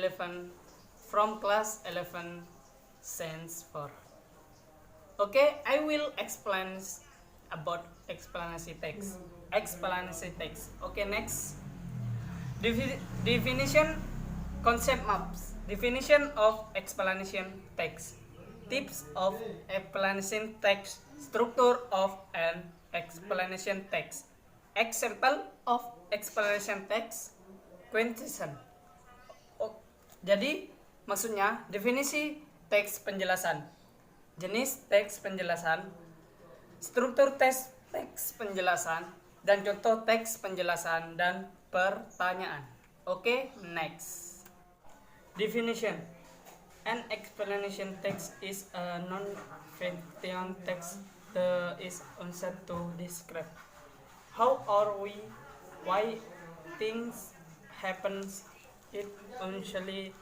11 from class 11 Science 4. Okay, I will explain about explanatory text. Okay, next. Definition, concept maps. Definition of explanation text. Tips of explanation text. Structure of an explanation text. Example of explanation text. Quintessence. Jadi maksudnya definisi teks penjelasan, jenis teks penjelasan, struktur teks penjelasan, dan contoh teks penjelasan dan pertanyaan. Oke, next. Definition. An explanation text is a non-fiction text that is used to describe how or why things happens. It usually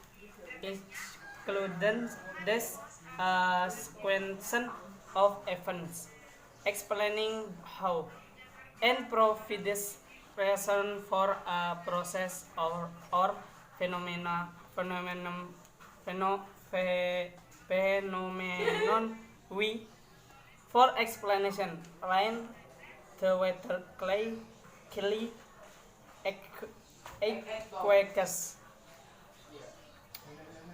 includes this sequence of events explaining how and provides reason for a process or phenomenon we. For explanation, rain, the weather, clay, equations.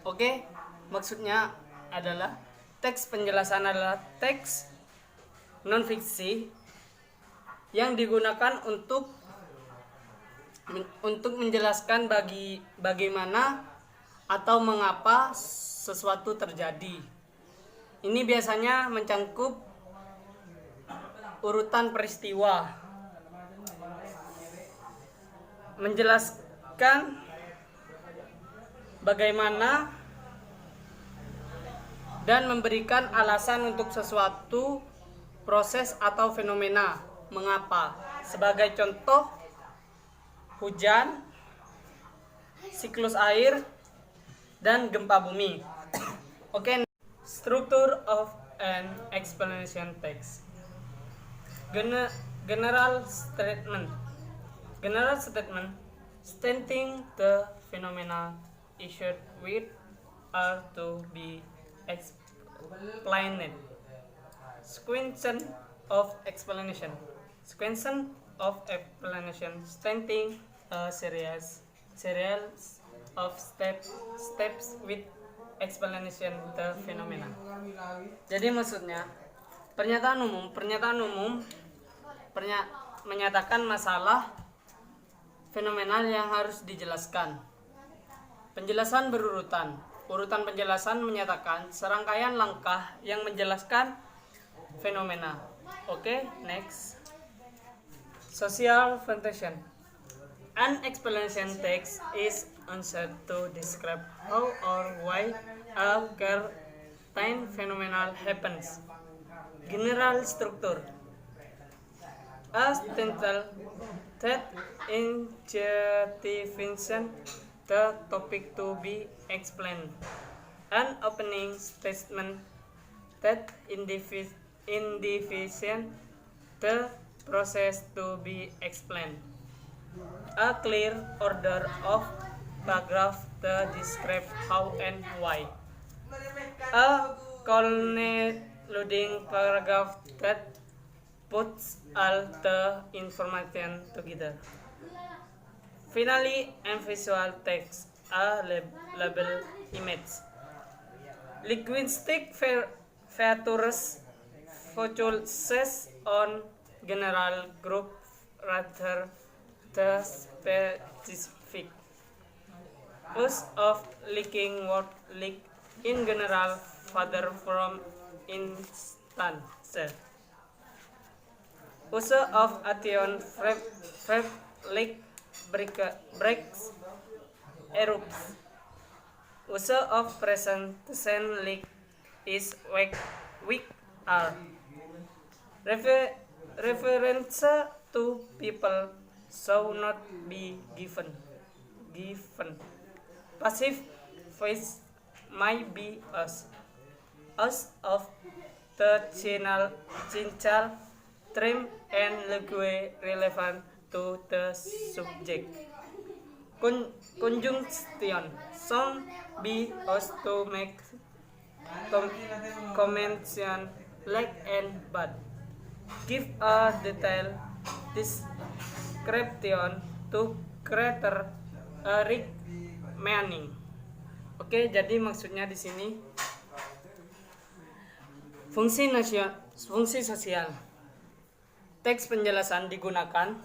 Oke, maksudnya adalah teks penjelasan adalah teks non-fiksi yang digunakan untuk menjelaskan bagaimana atau mengapa sesuatu terjadi. Ini biasanya mencangkup urutan peristiwa, menjelaskan bagaimana dan memberikan alasan untuk sesuatu proses atau fenomena mengapa. Sebagai contoh, hujan, siklus air, dan gempa bumi. Oke, structure of an explanation text. General statement. Stating the phenomena issued with are to be explained. Sequence of explanation. Stating a series of steps with explanation the phenomena. Jadi maksudnya pernyataan umum menyatakan masalah fenomenal yang harus dijelaskan. Penjelasan berurutan. Urutan penjelasan menyatakan serangkaian langkah yang menjelaskan fenomena. Oke, next. Social function. An explanation text is used to describe how or why a certain phenomenon happens. General structure. A sentence that identifies the topic to be explained. An opening statement that identifies the process to be explained. A clear order of paragraph that describe how and why. A concluding paragraph that puts all the information together. Finally, and visual text, a label image. Linguistic features focuses on general group rather than specific. Use of linking word like in general further from instance. Use of addition verb like breaks, erupts. Use of present tense like is, weak, are. Reference to people shall not be given. Passive voice might be us. Us of the channel, trim and language relevant to the subject. Conjunction. Some be used to make convention like and but. Give a detailed description to create a rich meaning. Oke, jadi maksudnya di sini fungsi sosial. Teks penjelasan digunakan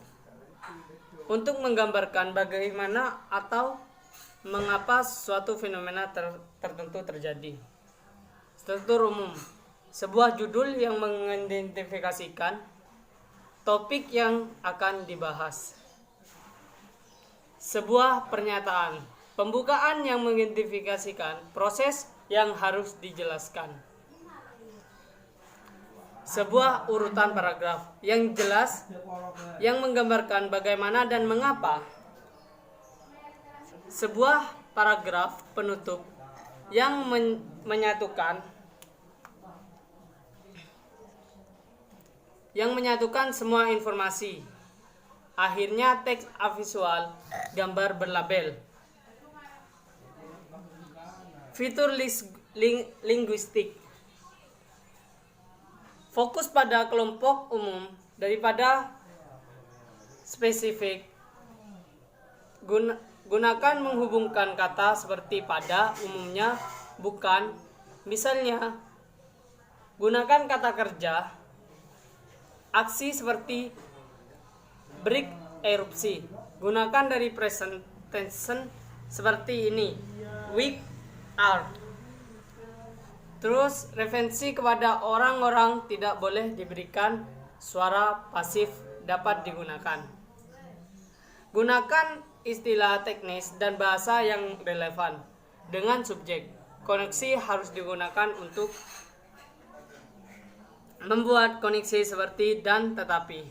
untuk menggambarkan bagaimana atau mengapa suatu fenomena tertentu terjadi. Struktur umum. Sebuah judul yang mengidentifikasikan topik yang akan dibahas. Sebuah pernyataan. Pembukaan yang mengidentifikasikan proses yang harus dijelaskan. Sebuah urutan paragraf yang jelas yang menggambarkan bagaimana dan mengapa. Sebuah paragraf penutup yang menyatukan semua informasi. Akhirnya teks visual, gambar berlabel. Fitur linguistik. Fokus pada kelompok umum daripada spesifik. Gunakan menghubungkan kata seperti pada, umumnya, bukan. Misalnya, gunakan kata kerja. Aksi seperti break, erupsi. Gunakan dari present tense seperti ini. Week, are. Terus referensi kepada orang-orang tidak boleh diberikan, suara pasif dapat digunakan. Gunakan istilah teknis dan bahasa yang relevan dengan subjek. Koneksi harus digunakan untuk membuat koneksi seperti dan tetapi.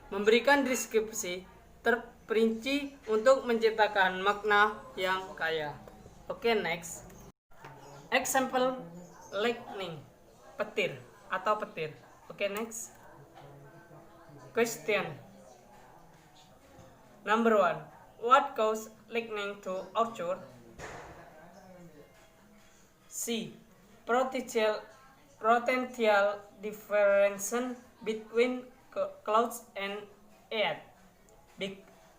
Memberikan deskripsi terperinci untuk menciptakan makna yang kaya. Oke, next. Example lightning, petir atau petir. Oke, next. Question. Number 1. What caused lightning to occur? C. Potential difference between clouds and air.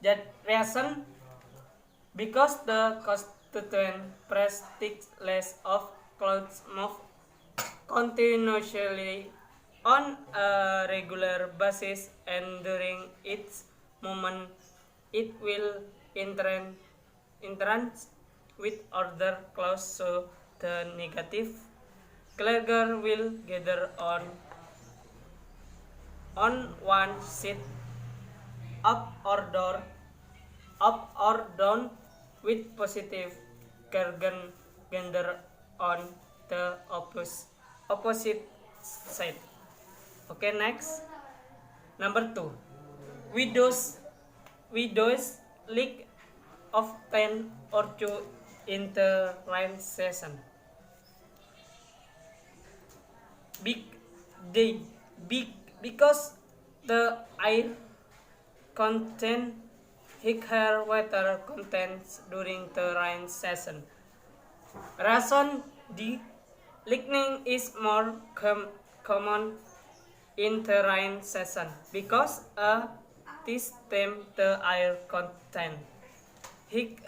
That reason because the constituent particles of clouds move continuously on a regular basis, and during its movement it will interact with other clouds, so the negative cloud will gather on one side up or down, with positive cloud gather on the opposite side. Okay, next. Number 2. Widows leak of 10 or 2 in the rain season. Because the air contain higher water contents during the rain season. Reason D. Leaking is more common in the rain season because at this time the air contain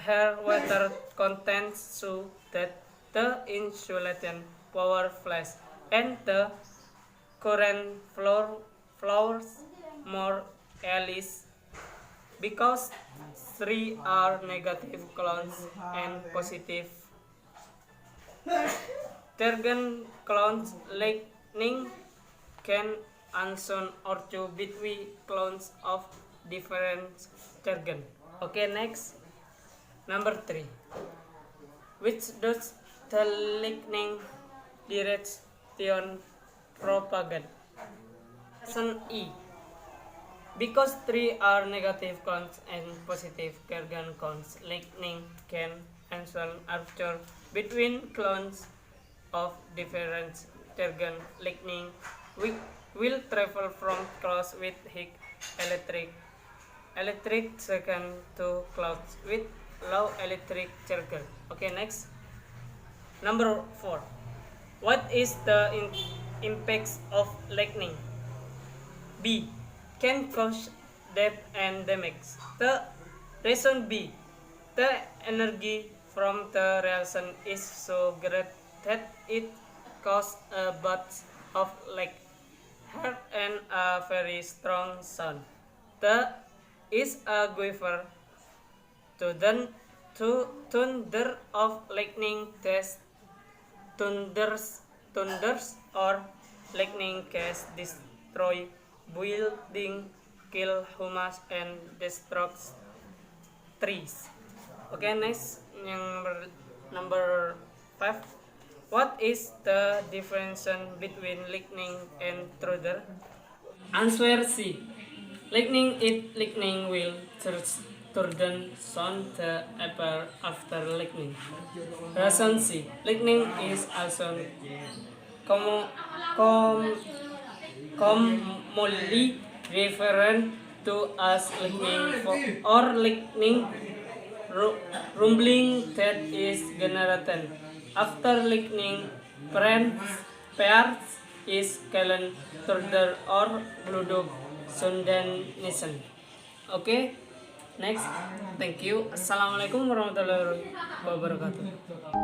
higher water contents, so that the insulation power flash and the current flows more easily, because 3 are negative clouds and positive target clouds. Lightning can also occur between clouds of different target. Okay, next. Number 3. Which does the lightning direction propagate? Option E. Because 3 are negative clouds and positive target clouds, lightning can also occur between clouds of different target. Lightning will travel from clouds with high electric electric second to clouds with low electric charge. Okay, next. Number 4. What is the impacts of lightning? B. Can cause death and damage. The reason B. The energy from the reaction is so great that it causes a burst of light and a very strong sound. The is a quiver to thunder of lightning test thunders or lightning can destroy building, kill humans and destruct trees. Okay, next yang number 5. What is the difference between lightning and thunder? Answer C. Lightning will turn sound the appear after lightning. Reason C. Lightning is also com- com- commonly referred to as lightning rumbling that is generated after lightning pairs is called thunder or blood sudden. Okay, next. Thank you. Assalamualaikum warahmatullahi wabarakatuh.